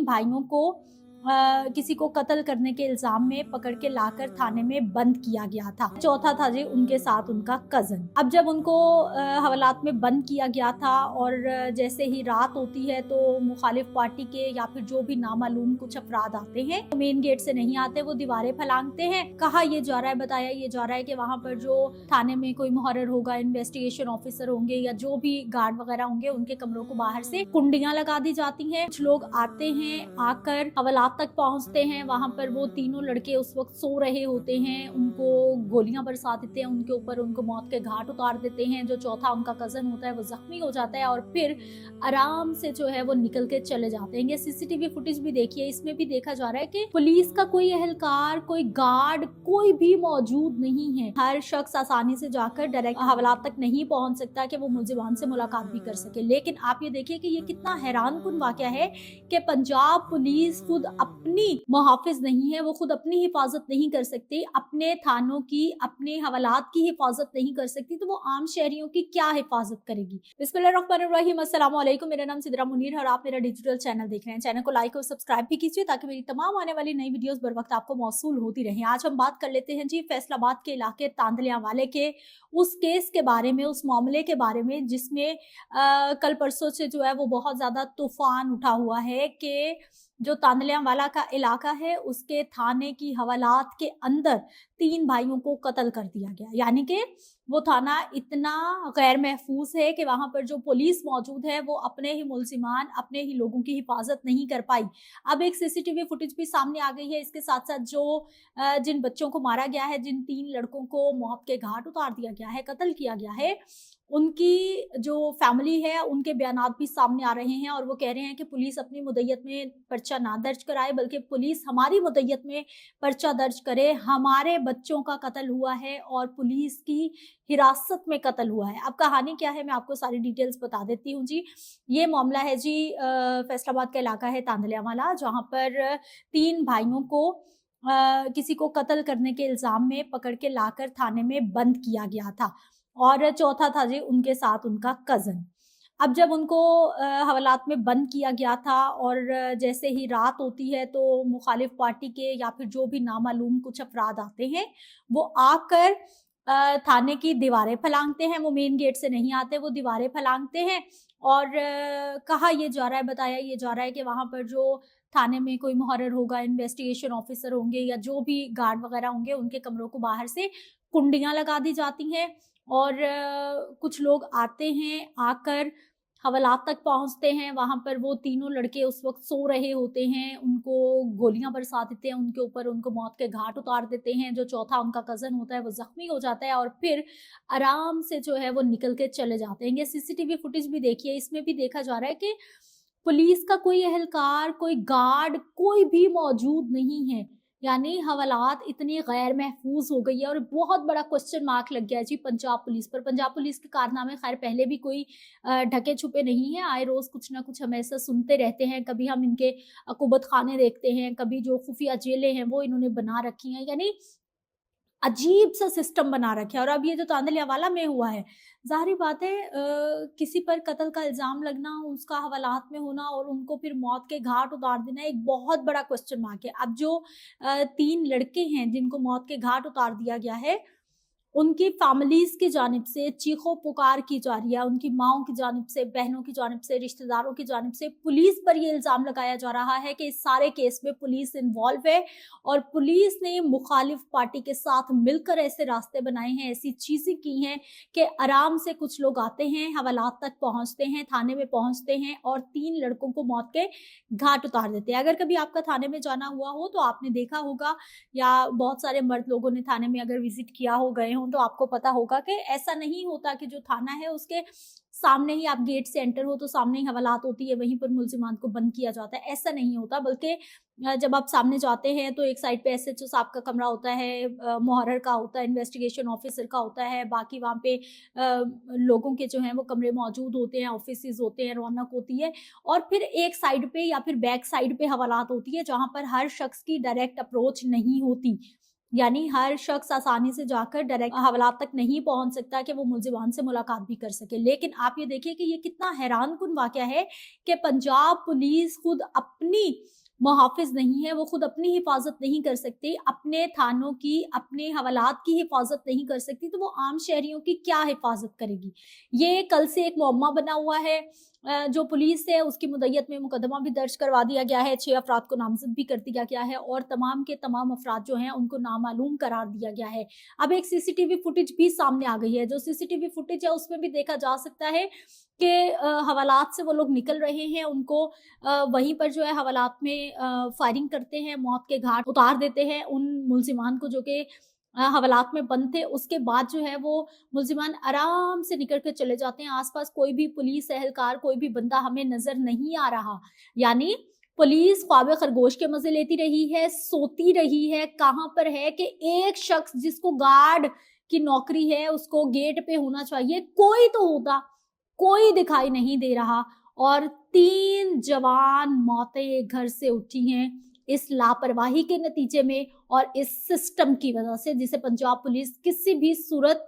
भाइयों को किसी को कत्ल करने के इल्जाम में पकड़ के लाकर थाने में बंद किया गया था। चौथा था जी उनके साथ उनका कजन। अब जब उनको हवालात में बंद किया गया था और जैसे ही रात होती है तो मुखालिफ पार्टी के या फिर जो भी नामालूम कुछ अफराद आते हैं तो मेन गेट से नहीं आते, वो दीवारें फैलांगते हैं। कहा ये जा रहा है, बताया ये जा रहा है कि वहां पर जो थाने में कोई मुहर्रिर होगा, इन्वेस्टिगेशन ऑफिसर होंगे या जो भी गार्ड वगैरह होंगे, उनके कमरों को बाहर से कुंडियां लगा दी जाती हैं। कुछ लोग आते हैं, आकर हवालात तक पहुंचते हैं। वहां पर वो तीनों लड़के उस वक्त सो रहे होते हैं, उनको गोलियां बरसा देते हैं, उनके ऊपर उनको मौत के घाट उतार देते हैं। जो चौथा उनका कजन होता है वो जख्मी हो जाता है और फिर आराम से जो है वो निकल के चले जाते हैं। ये सीसीटीवी फुटेज भी देखिए, इसमें भी देखा जा रहा है कि पुलिस का कोई एहलकार, कोई गार्ड, कोई भी मौजूद नहीं है। हर शख्स आसानी से जाकर डायरेक्ट हवालात तक नहीं पहुंच सकता कि वो मुलजिमान से मुलाकात भी कर सके। लेकिन आप ये देखिए कि ये कितना हैरानकुन वाकया है कि पंजाब पुलिस खुद अपनी मुहाफिज नहीं है, वो खुद अपनी हिफाजत नहीं कर सकती, अपने थानों की, अपने हवालात की हिफाजत नहीं कर सकती, तो वो आम शहरियों की क्या हिफाजत करेगी। बिस्मिल्लाहिर्रहमानिर्रहीम, अस्सलाम वालेकुम। मेरा नाम सिद्रा मुनीर है और आप मेरा डिजिटल चैनल देख रहे हैं। चैनल को लाइक और सब्सक्राइब भी कीजिए ताकि मेरी तमाम आने वाली नई वीडियोस बर वक्त आपको मौसूल होती रहे। आज हम बात कर लेते हैं जी फैसलाबाद के इलाके तांदलियां वाले के उस केस के बारे में, उस मामले के बारे में जिसमें कल परसों से जो है वो बहुत ज्यादा तूफान उठा हुआ है कि जो तांदलियां वाला का इलाका है उसके थाने की हवालात के अंदर 3 भाइयों को कत्ल कर दिया गया। यानी कि वो थाना इतना गैर महफूज है कि वहां पर जो पुलिस मौजूद है वो अपने ही मुल्जिमान, अपने ही लोगों की हिफाजत नहीं कर पाई। अब एक सीसीटीवी फुटेज भी सामने आ गई है। इसके साथ साथ जो जिन बच्चों को मारा गया है, जिन 3 लड़कों को मौत के घाट उतार दिया गया है, कत्ल किया गया है, उनकी जो फैमिली है उनके बयानात भी सामने आ रहे हैं और वो कह रहे हैं कि पुलिस अपनी मुद्दत में पर्चा ना दर्ज कराए, बल्कि पुलिस हमारी मुद्दत में पर्चा दर्ज करे। हमारे बच्चों का कत्ल हुआ है और पुलिस की हिरासत में कत्ल हुआ है। अब कहानी क्या है मैं आपको सारी डिटेल्स बता देती हूँ जी। ये मामला है जी फैसलाबाद का इलाका है तांदलियां वाला, जहाँ पर 3 भाइयों को किसी को कत्ल करने के इल्जाम में पकड़ के लाकर थाने में बंद किया गया था और चौथा था जी उनके साथ उनका कजन। अब जब उनको हवालात में बंद किया गया था और जैसे ही रात होती है तो मुखालिफ पार्टी के या फिर जो भी नामालूम कुछ अफराद आते हैं वो आकर थाने की दीवारें फैलांगते हैं। वो मेन गेट से नहीं आते, वो दीवारें फैलांगते हैं और कहा ये जा रहा है, बताया ये जा रहा है कि वहां पर जो थाने में कोई मुहर्रिर होगा, इन्वेस्टिगेशन ऑफिसर होंगे या जो भी गार्ड वगैरह होंगे, उनके कमरों को बाहर से कुंडियां लगा दी जाती हैं और कुछ लोग आते हैं, आकर हवालात तक पहुंचते हैं। वहां पर वो तीनों लड़के उस वक्त सो रहे होते हैं, उनको गोलियां बरसा देते हैं, उनके ऊपर उनको मौत के घाट उतार देते हैं। जो चौथा उनका कजन होता है वो जख्मी हो जाता है और फिर आराम से जो है वो निकल के चले जाते हैं। ये सीसीटीवी फुटेज भी देखिए, इसमें भी देखा जा रहा है कि पुलिस का कोई एहलकार, कोई गार्ड, कोई भी मौजूद नहीं है। यानी हवालात इतनी गैर महफूज हो गई है और बहुत बड़ा क्वेश्चन मार्क लग गया है जी पंजाब पुलिस पर। पंजाब पुलिस के कारनामे खैर पहले भी कोई ढके छुपे नहीं है, आए रोज कुछ ना कुछ हम ऐसा सुनते रहते हैं। कभी हम इनके अकुबत खाने देखते हैं, कभी जो खुफिया जेलें हैं वो इन्होंने बना रखी हैं। यानी अजीब सा सिस्टम बना रखे है। और अब ये जो तांदलिया वाला में हुआ है, जाहिर बात है किसी पर कत्ल का इल्जाम लगना, उसका हवालात में होना और उनको फिर मौत के घाट उतार देना एक बहुत बड़ा क्वेश्चन मार्क है। अब जो 3 लड़के हैं जिनको मौत के घाट उतार दिया गया है, उनकी फैमिलीज की जानिब से चीखों पुकार की जा रही है, उनकी माओं की जानिब से, बहनों की जानिब से, रिश्तेदारों की जानिब से पुलिस पर यह इल्जाम लगाया जा रहा है कि इस सारे केस में पुलिस इन्वॉल्व है और पुलिस ने मुखालिफ पार्टी के साथ मिलकर ऐसे रास्ते बनाए हैं, ऐसी चीजें की हैं कि आराम से कुछ लोग आते हैं, हवालात तक पहुंचते हैं, थाने में पहुंचते हैं और 3 लड़कों को मौत के घाट उतार देते हैं। अगर कभी आपका थाने में जाना हुआ हो तो आपने देखा होगा, या बहुत सारे मर्द लोगों ने थाने में अगर विजिट किया हो, गए हो, तो आपको पता होगा कि ऐसा नहीं होता कि जो थाना है उसके सामने ही आप गेट से एंटर हो तो सामने ही हवालात होती है, वहीं पर मुल्जिमान को बंद किया जाता है। ऐसा नहीं होता, बल्कि जब आप सामने जाते हैं तो एक साइड पे एसएचओ साहब का कमरा होता है, मुहर्रिर का होता है, इन्वेस्टिगेशन ऑफिसर का होता है, बाकी वहाँ पे लोगों के जो हैं वो कमरे मौजूद होते हैं, ऑफिसेज होते हैं, रौनक होती है। और फिर एक साइड पे या फिर बैक साइड पे हवालात होती है जहाँ पर हर शख्स की डायरेक्ट अप्रोच नहीं होती। यानी हर शख्स आसानी से जाकर डायरेक्ट हवालात तक नहीं पहुंच सकता कि वो मुलजिमान से मुलाकात भी कर सके। लेकिन आप ये देखिए कि ये कितना हैरानकुन वाकया है कि पंजाब पुलिस खुद अपनी मुहाफिज नहीं है, वो खुद अपनी हिफाजत नहीं कर सकती, अपने थानों की, अपने हवालात की हिफाजत नहीं कर सकती, तो वो आम शहरियों की क्या हिफाजत करेगी? ये कल से एक मुअम्मा बना हुआ है। जो पुलिस है उसकी मुद्दत में मुकदमा भी दर्ज करवा दिया गया है, 6 अफराद को नामजद भी कर दिया गया है और तमाम के तमाम अफराद जो हैं उनको नामालूम करार दिया गया है। अब एक सीसीटीवी फुटेज भी सामने आ गई है, जो सीसीटीवी फुटेज है उसमें भी देखा जा सकता है कि हवालात से वो लोग निकल रहे हैं, उनको वहीं पर जो है हवालात में फायरिंग करते हैं, मौत के घाट उतार देते हैं उन मुल्जिमान को जो कि हवालात में बंद थे। उसके बाद जो है वो मुल्जिमान आराम से निकल के चले जाते हैं। आसपास कोई भी पुलिस एहलकार, कोई भी बंदा हमें नजर नहीं आ रहा। यानी पुलिस ख्वाबे खरगोश के मजे लेती रही है, सोती रही है। कहाँ पर है कि एक शख्स जिसको गार्ड की नौकरी है उसको गेट पे होना चाहिए, कोई तो होता, कोई दिखाई नहीं दे रहा और 3 जवान मौतें घर से उठी हैं इस लापरवाही के नतीजे में और इस सिस्टम की वजह से, जिसे पंजाब पुलिस किसी भी सूरत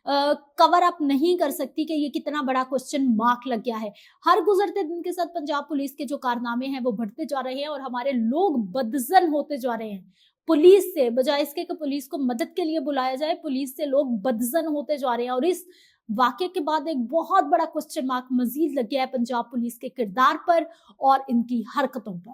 कवर अप नहीं कर सकती कि ये कितना बड़ा क्वेश्चन मार्क लग गया है। हर गुजरते दिन के साथ पंजाब पुलिस के जो कारनामे हैं वो बढ़ते जा रहे हैं और हमारे लोग बदजन होते जा रहे हैं। पुलिस से बजाय इसके कि पुलिस को मदद के लिए बुलाया जाए, पुलिस से लोग बदजन होते जा रहे हैं और इस वाकये के बाद एक बहुत बड़ा क्वेश्चन मार्क मजीद लग गया है पंजाब पुलिस के किरदार पर और इनकी हरकतों पर।